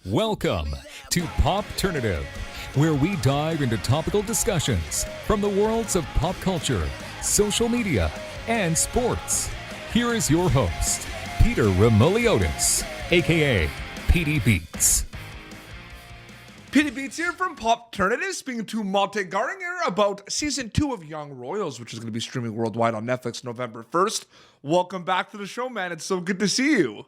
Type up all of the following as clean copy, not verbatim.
Welcome to Popternative, where we dive into topical discussions from the worlds of pop culture, social media, and sports. Here is your host, Peter Remoliotis, aka PD Beats. PD Beats here from Popternative, speaking to Malte Gårdinger about Season 2 of Young Royals, which is going to be streaming worldwide on Netflix November 1st. Welcome back to the show, man. It's so good to see you.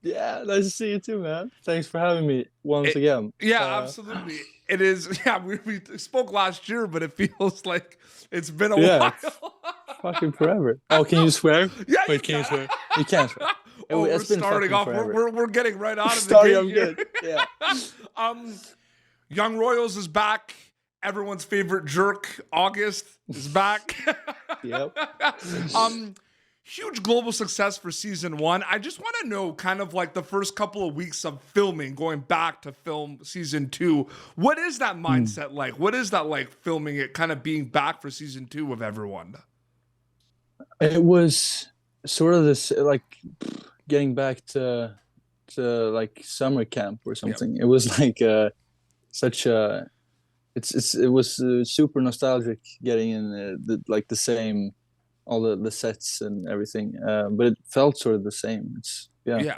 Yeah, nice to see you too, man. Thanks for having me once again. Yeah, absolutely. It is. Yeah, we spoke last year, but it feels like it's been a while. Fucking forever. Oh, can you swear? Yeah, wait, can you swear? You can't swear. Oh, it's we're been starting off. Forever. We're getting right out of the Sorry, gate I'm here. good. Yeah. Young Royals is back. Everyone's favorite jerk, August, is back. Yep. Huge global success for season 1. I just want to know kind of like the first couple of weeks of filming, going back to film season 2. What is that mindset like? What is that like filming it, kind of being back for season 2 of everyone? It was sort of this, like, getting back to like summer camp or something. Yep. It was like it was super nostalgic getting in the same, all the sets and everything, but it felt sort of the same. Did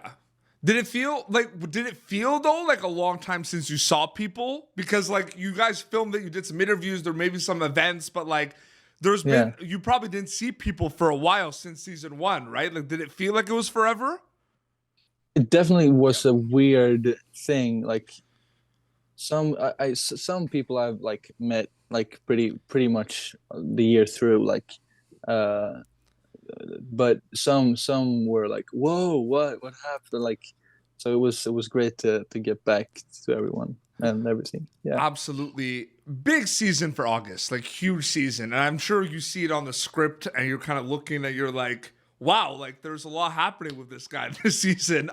it feel though like a long time since you saw people? Because like you guys filmed it, you did some interviews, there may be some events, but like there's been, you probably didn't see people for a while since season 1, right? Like, did it feel like it was forever? It definitely was a weird thing. Like some people I've like met like pretty much the year through, like, but some were like, whoa, what happened? Like, so it was great to get back to everyone and everything. Yeah, absolutely. Big season for August, like huge season, and I'm sure you see it on the script and you're kind of looking at, you're like, wow, like there's a lot happening with this guy this season.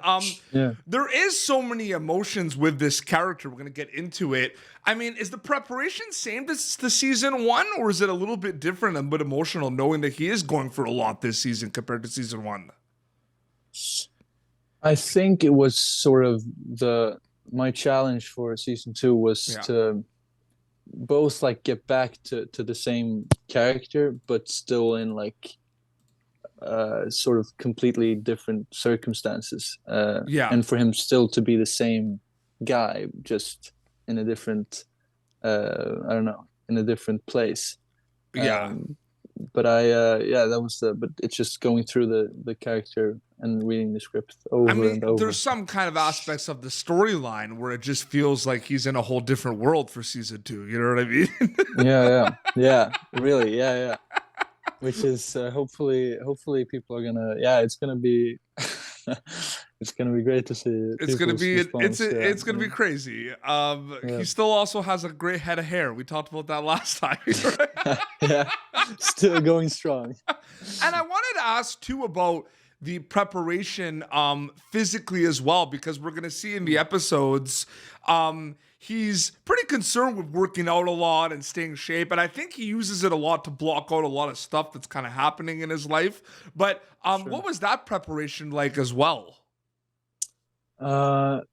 There is so many emotions with this character. We're going to get into it. I mean, is the preparation same as the season 1, or is it a little bit different and a bit emotional knowing that he is going for a lot this season compared to season 1? I think it was sort of my challenge for season 2 was to both like get back to the same character, but still in like sort of completely different circumstances, and for him still to be the same guy, just in a different in a different place. But but it's just going through the character and reading the script over and over. There's some kind of aspects of the storyline where it just feels like he's in a whole different world for season 2, you know what I mean? Really, which is hopefully people are gonna, it's gonna be it's gonna be great to see. It's gonna be crazy. He still also has a great head of hair. We talked about that last time. Yeah, still going strong. And I wanted to ask too about the preparation physically as well, because we're gonna see in the episodes he's pretty concerned with working out a lot and staying in shape. And I think he uses it a lot to block out a lot of stuff that's kind of happening in his life. But what was that preparation like as well?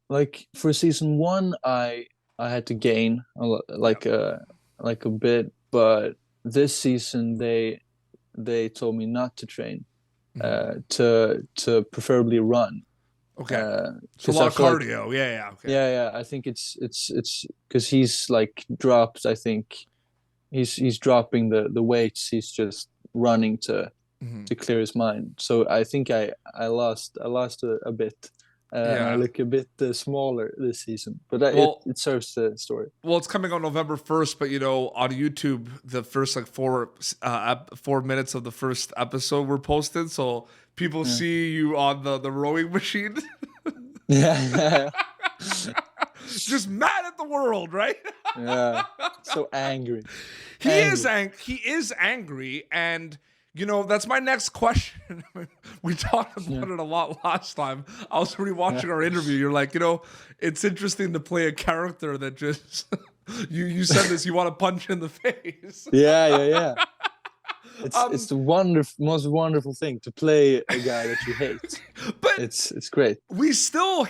Like for season 1, I had to gain a bit, but this season they told me not to train, to preferably run. Okay. So a lot of cardio. I think it's because he's like dropped. I think he's dropping the weights. He's just running to clear his mind. So I think I lost a bit. I look a bit smaller this season, but it serves the story. Well, it's coming on November 1st, but on YouTube, the first like 4 minutes of the first episode were posted, so people see you on the rowing machine. Just mad at the world, right? So angry. He is angry, and that's my next question. We talked about it a lot last time. I was rewatching our interview. You're like, it's interesting to play a character that just you said this, you want to punch in the face. Yeah. It's the most wonderful thing to play a guy that you hate. But it's great. We still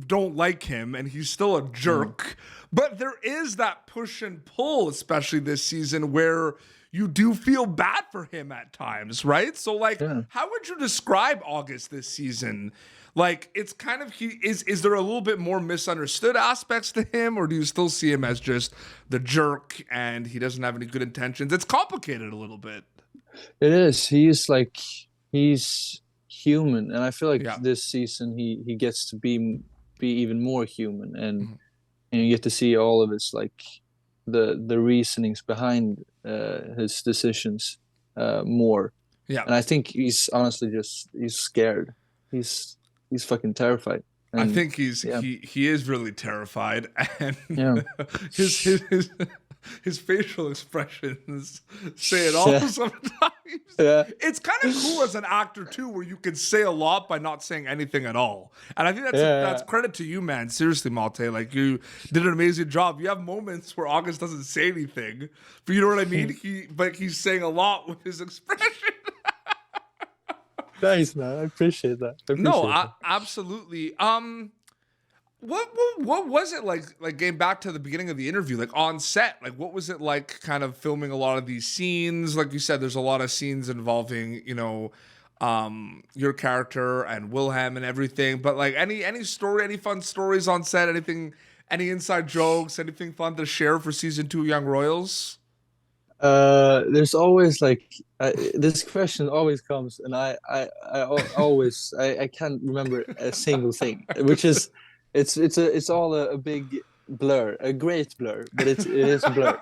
don't like him, and he's still a jerk. But there is that push and pull, especially this season, where you do feel bad for him at times, right? So, like, how would you describe August this season? Like, it's kind of, is there a little bit more misunderstood aspects to him, or do you still see him as just the jerk and he doesn't have any good intentions? It's complicated a little bit. It is. He's human, and I feel like this season he gets to be even more human, and you get to see all of his, like, the reasonings behind his decisions more. Yeah, and I think he's honestly he's scared. He's fucking terrified. And I think he is really terrified, and his facial expressions say it all sometimes. Yeah. It's kind of cool as an actor too, where you can say a lot by not saying anything at all. And I think that's credit to you, man. Seriously, Malte, like, you did an amazing job. You have moments where August doesn't say anything, but you know what I mean? He's saying a lot with his expression. Thanks, man. I appreciate that. Absolutely. What was it like getting back to the beginning of the interview, like on set? Like, what was it like kind of filming a lot of these scenes? Like you said, there's a lot of scenes involving, your character and Wilhelm and everything. But like any fun stories on set, any inside jokes, anything fun to share for season 2 Young Royals? There's always this question always comes, and I always can't remember a single thing, which is it's all a big blur, a great blur, but it is a blur.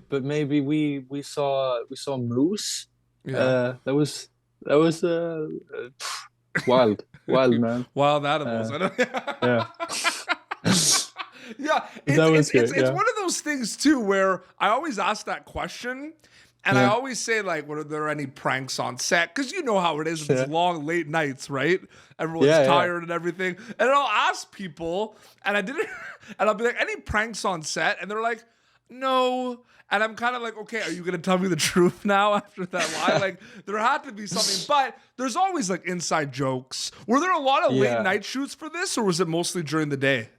But maybe we saw moose. That was wild man. Wild animals. Yeah. Yeah, it's one of those things too where I always ask that question, and I always say, like, were there any pranks on set? Because you know how it is. It's long, late nights, right? Everyone's tired and everything. And I'll ask people, and I'll be like, any pranks on set? And they're like, no. And I'm kind of like, okay, are you going to tell me the truth now after that line? Like, there had to be something, but there's always like inside jokes. Were there a lot of late night shoots for this, or was it mostly during the day?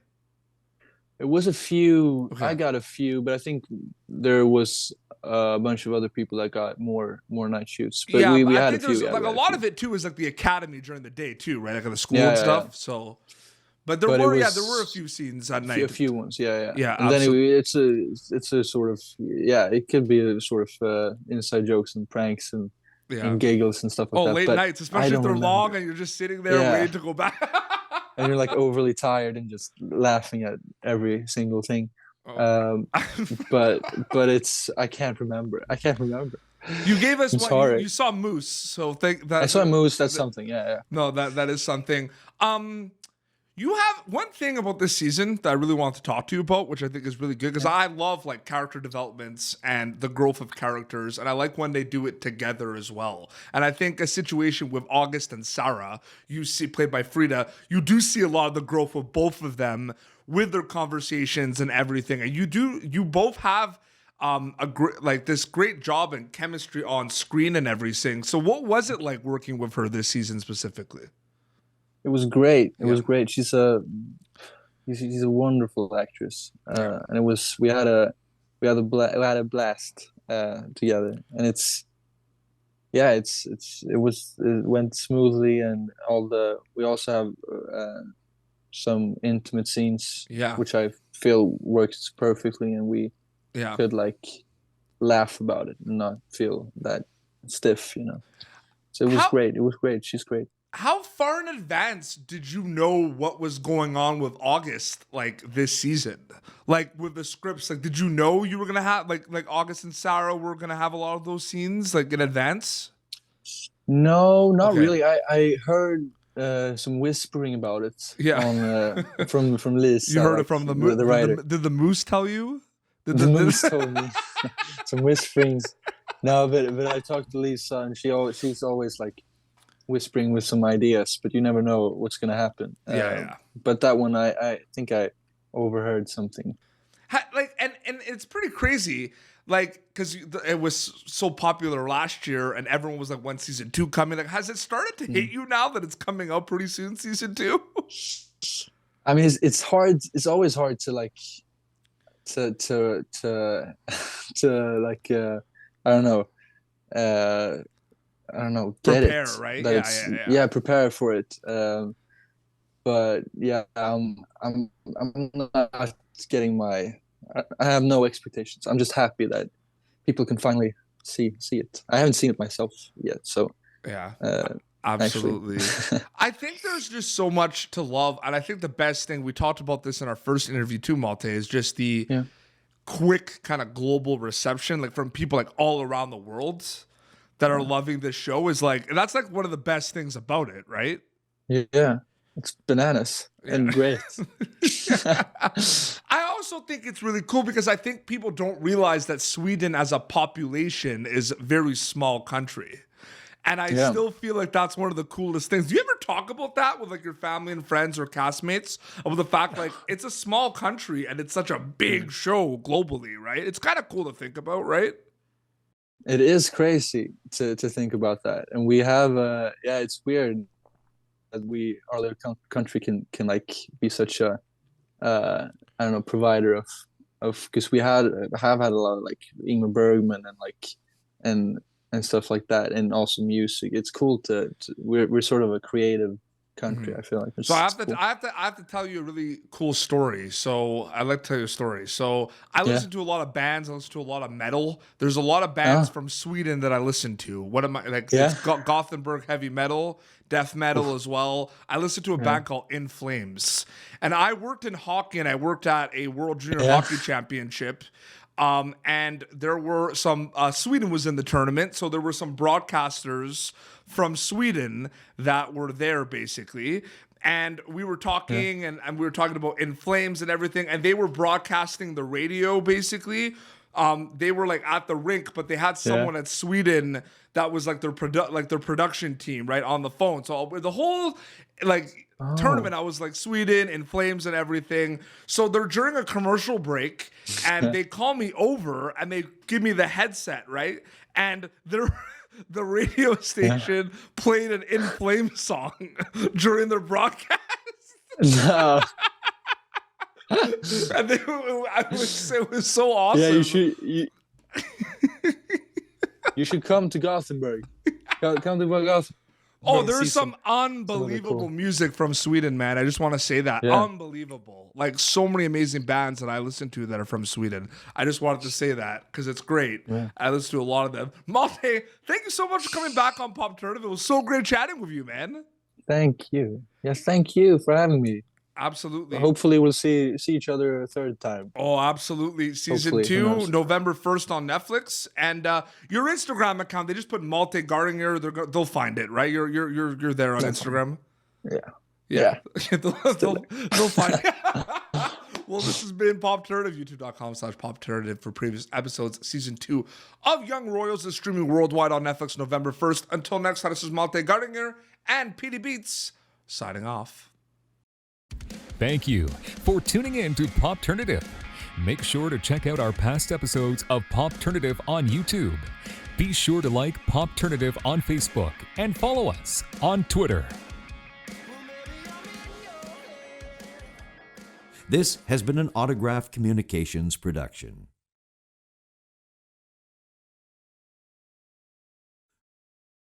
It was a few. Okay. I got a few, but I think there was a bunch of other people that got more night shoots. But we had a few. Like, a lot of it too is like the academy during the day too, right? Like at the school and stuff. Yeah. So, but there were a few scenes at night. A few ones, yeah. Yeah, and anyway, it's a sort of it could be a sort of inside jokes and pranks and giggles and stuff like that. Late nights, especially if they're long and you're just sitting there waiting to go back. And you're like overly tired and just laughing at every single thing. But I can't remember. You gave us one. You saw moose, so I saw a moose. That's something. Yeah. No, that is something. You have one thing about this season that I really want to talk to you about, which I think is really good, because I love like character developments and the growth of characters, and I like when they do it together as well. And I think a situation with August and Sarah, you see played by Frida, you do see a lot of the growth of both of with their conversations and everything. And you both have this great job in chemistry on screen and everything. So what was it like working with her this season specifically? It was great. It was great. She's a wonderful actress, and we had a blast together. And it went smoothly, and we also have some intimate scenes, which I feel works perfectly, and we could like laugh about it and not feel that stiff, So it was great. It was great. She's great. How far in advance did you know what was going on with August, like this season? Like with the scripts, like did you know you were gonna have like August and Sarah were gonna have a lot of those scenes like in advance? No, not really. I heard some whispering about it. Yeah. From Liz. You heard it from the writer. Did the moose tell you? The moose told me some whisperings. No, but I talked to Lisa, and she's always like whispering with some ideas, but you never know what's going to happen. But that one, I think I overheard something. And it's pretty crazy. Like, because it was so popular last year, and everyone was like, "When season 2 coming?" Like, has it started to hit you now that it's coming out pretty soon, season 2? I mean, it's hard. It's always hard to like to like I don't know. I don't know. Get Prepare, it? right? That Yeah. prepare for it. But yeah, I'm not getting my. I have no expectations. I'm just happy that people can finally see it. I haven't seen it myself yet, so Yeah. uh, Absolutely. actually, I think there's just so much to love. And I think the best thing, we talked about this in our first interview too, Malte, is just the yeah, quick kind of global reception, like from people like all around the world that are loving this show is like, and that's like one of the best things about it, right? yeah. It's bananas and great. I also think it's really cool because I think people don't realize that Sweden as a population is a very small country. And I still feel like that's one of the coolest things. Do you ever talk about that with like your family and friends or castmates? About the fact like it's a small country and it's such a big show globally, right? It's kind of cool to think about, right? It is crazy to think about that, and we have it's weird that our little country can like be such a I don't know, provider of because we have had a lot of like Ingmar Bergman and like and stuff like that, and also music. It's cool to we're sort of a creative country. I feel like So cool. I have to tell you a really cool story. So I like to tell you a story. So I listen to a lot of bands. I listen to a lot of metal. There's a lot of bands from Sweden that I listen to. What am I like? It's Gothenburg heavy metal, death metal as well. I listen to a band called In Flames, and I worked in hockey, and I worked at a World Junior Hockey Championship. And there were some, Sweden was in the tournament, so there were some broadcasters from Sweden that were there basically. And we were talking and we were talking about In Flames and everything, and they were broadcasting the radio basically. They were like at the rink, but they had someone at Sweden that was like their production team, right, on the phone. So the whole like tournament, I was like Sweden In Flames and everything. So they're during a commercial break, and they call me over and they give me the headset, right, and the radio station played an In Flames song during their broadcast. No. And it was so awesome. Yeah, you should come to Gothenburg. Come to Gothenburg. Oh, there's some unbelievable music from Sweden, man. I just want to say that. Unbelievable. Like so many amazing bands that I listen to that are from Sweden. I just wanted to say that because it's great. Yeah. I listen to a lot of them. Malte, thank you so much for coming back on Popternative. It was so great chatting with you, man. Thank you. Yes, thank you for having me. Absolutely. Hopefully we'll see each other a third time. Oh, absolutely. Season 2, November 1st on Netflix. And your Instagram account, they just put Malte Gårdinger. They'll find it, right? You're there on Instagram. Yeah. they'll find it. Well, this has been Popternative, youtube.com/Popternative for previous episodes. Season 2 of Young Royals is streaming worldwide on Netflix November 1st. Until next time, this is Malte Gårdinger and PD Beats signing off. Thank you for tuning in to Popternative. Make sure to check out our past episodes of Popternative on YouTube. Be sure to like Popternative on Facebook and follow us on Twitter. This has been an Autograph Communications production.